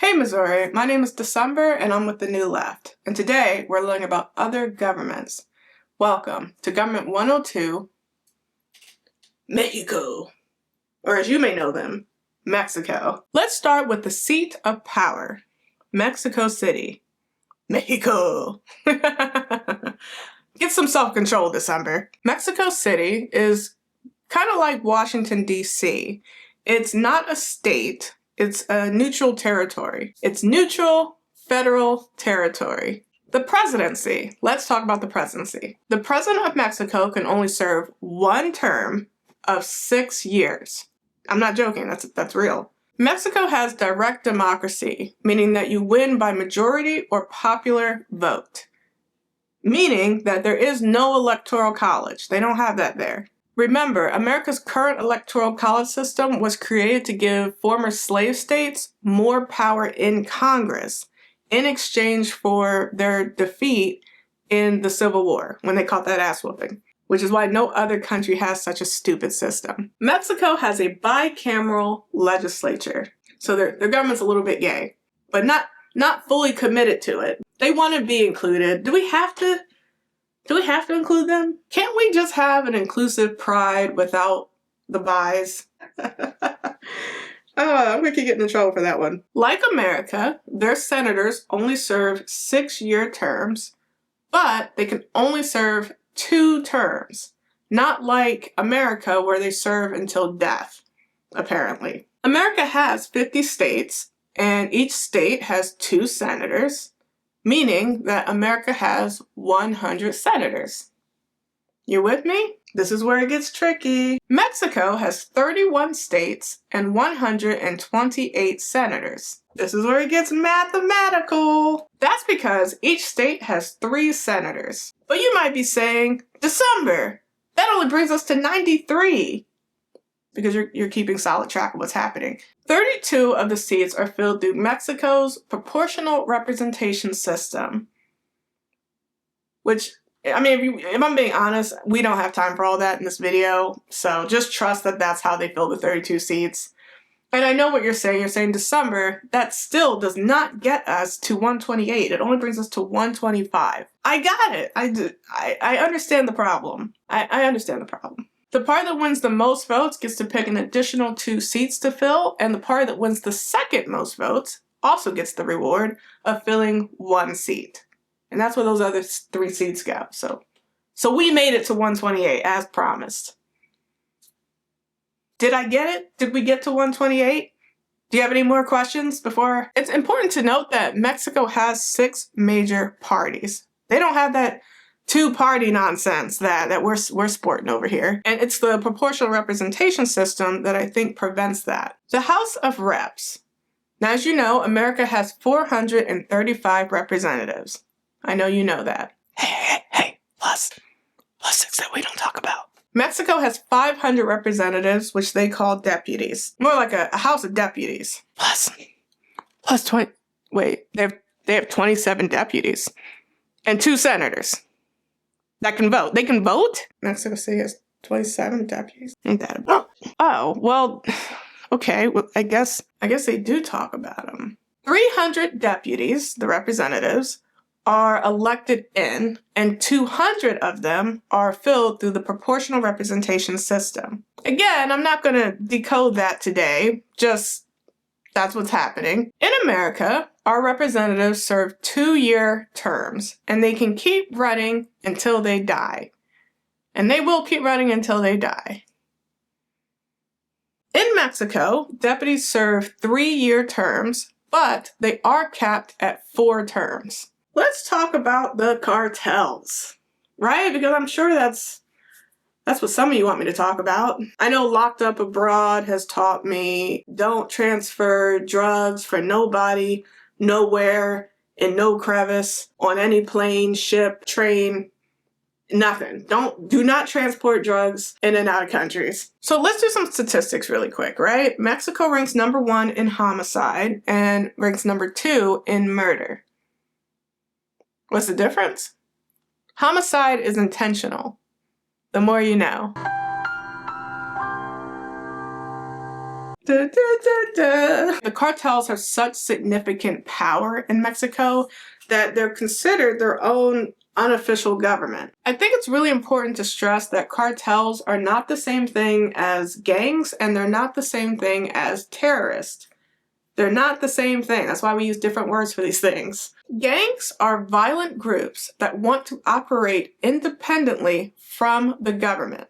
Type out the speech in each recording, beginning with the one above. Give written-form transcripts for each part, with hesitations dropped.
Hey Missouri, my name is December and I'm with the New Left, and today we're learning about other governments. Welcome to Government 102, Mexico, or as you may know them, Mexico. Let's start with the seat of power, Mexico City, Mexico. Get some self-control, December. Mexico City is kind of like Washington, D.C. It's not a state. It's a neutral territory. It's neutral federal territory. The presidency. Let's talk about the presidency. The president of Mexico can only serve one term of 6 years. I'm not joking. That's real. Mexico has direct democracy, meaning that you win by majority or popular vote, meaning that there is no electoral college. They don't have that there. Remember, America's current electoral college system was created to give former slave states more power in Congress in exchange for their defeat in the Civil War when they caught that ass whooping, which is why no other country has such a stupid system. Mexico has a bicameral legislature, so their government's a little bit gay, but not fully committed to it. They want to be included. Do we have to include them? Can't we just have an inclusive pride without the bis? I'm going to keep getting in trouble for that one. Like America, their senators only serve 6-year terms, but they can only serve 2 terms. Not like America, where they serve until death, apparently. America has 50 states, and each state has 2 senators, meaning that America has 100 senators. You with me? This is where it gets tricky. Mexico has 31 states and 128 senators. This is where it gets mathematical. That's because each state has 3 senators. But you might be saying, December, that only brings us to 93. Because you're keeping solid track of what's happening. 32 of the seats are filled through Mexico's proportional representation system. Which, I mean, if I'm being honest, we don't have time for all that in this video. So just trust that that's how they fill the 32 seats. And I know what you're saying. You're saying, December, that still does not get us to 128. It only brings us to 125. I got it. I understand the problem. I understand the problem. The party that wins the most votes gets to pick an additional 2 seats to fill, and the party that wins the second most votes also gets the reward of filling 1 seat. And that's where those other 3 seats go. So we made it to 128 as promised. Did I get it? Did we get to 128? Do you have any more questions before? It's important to note that Mexico has 6 major parties. They don't have that 2-party nonsense that we're sporting over here. And it's the proportional representation system that I think prevents that. The House of Reps. Now, as you know, America has 435 representatives. I know you know that. Hey, plus 6 that we don't talk about. Mexico has 500 representatives, which they call deputies. More like a House of Deputies. Plus 20, wait, they have 27 deputies. And 2 senators. That can vote. They can vote? Mexico City has 27 deputies. Ain't that about? Oh, well, okay. Well, I guess they do talk about them. 300 deputies, the representatives, are elected in, and 200 of them are filled through the proportional representation system. Again, I'm not going to decode that today. Just that's what's happening. In America, our representatives serve 2-year terms, and they can keep running until they die. And they will keep running until they die. In Mexico, deputies serve 3-year terms, but they are capped at 4 terms. Let's talk about the cartels, right? Because I'm sure that's what some of you want me to talk about. I know Locked Up Abroad has taught me don't transfer drugs for nobody, nowhere, in no crevice, on any plane, ship, train, nothing. Do not transport drugs in and out of countries. So let's do some statistics really quick, right? Mexico ranks number 1 in homicide and ranks number 2 in murder. What's the difference? Homicide is intentional. The more you know. Da, da, da, da. The cartels have such significant power in Mexico that they're considered their own unofficial government. I think it's really important to stress that cartels are not the same thing as gangs, and they're not the same thing as terrorists. They're not the same thing. That's why we use different words for these things. Gangs are violent groups that want to operate independently from the government.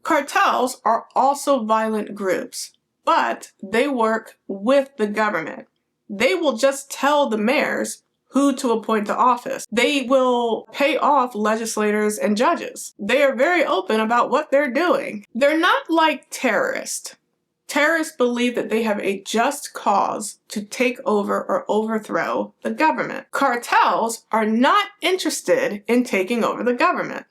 Cartels are also violent groups, but they work with the government. They will just tell the mayors who to appoint to office. They will pay off legislators and judges. They are very open about what they're doing. They're not like terrorists. Terrorists believe that they have a just cause to take over or overthrow the government. Cartels are not interested in taking over the government.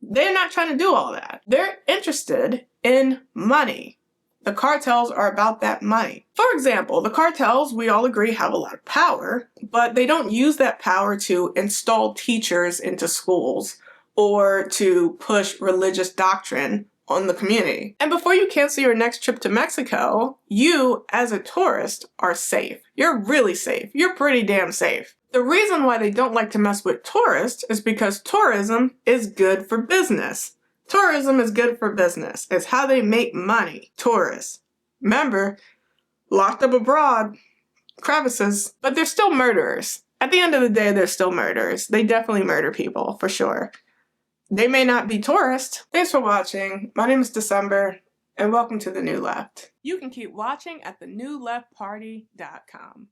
They're not trying to do all that. They're interested in money. The cartels are about that money. For example, the cartels, we all agree, have a lot of power, but they don't use that power to install teachers into schools or to push religious doctrine on the community. And before you cancel your next trip to Mexico, you, as a tourist, are safe. You're really safe. You're pretty damn safe. The reason why they don't like to mess with tourists is because tourism is good for business. Tourism is good for business. It's how they make money. Tourists. Remember, locked up abroad, crevices, but they're still murderers. At the end of the day, they're still murderers. They definitely murder people, for sure. They may not be tourists. Thanks for watching. My name is December, and welcome to The New Left. You can keep watching at thenewleftparty.com.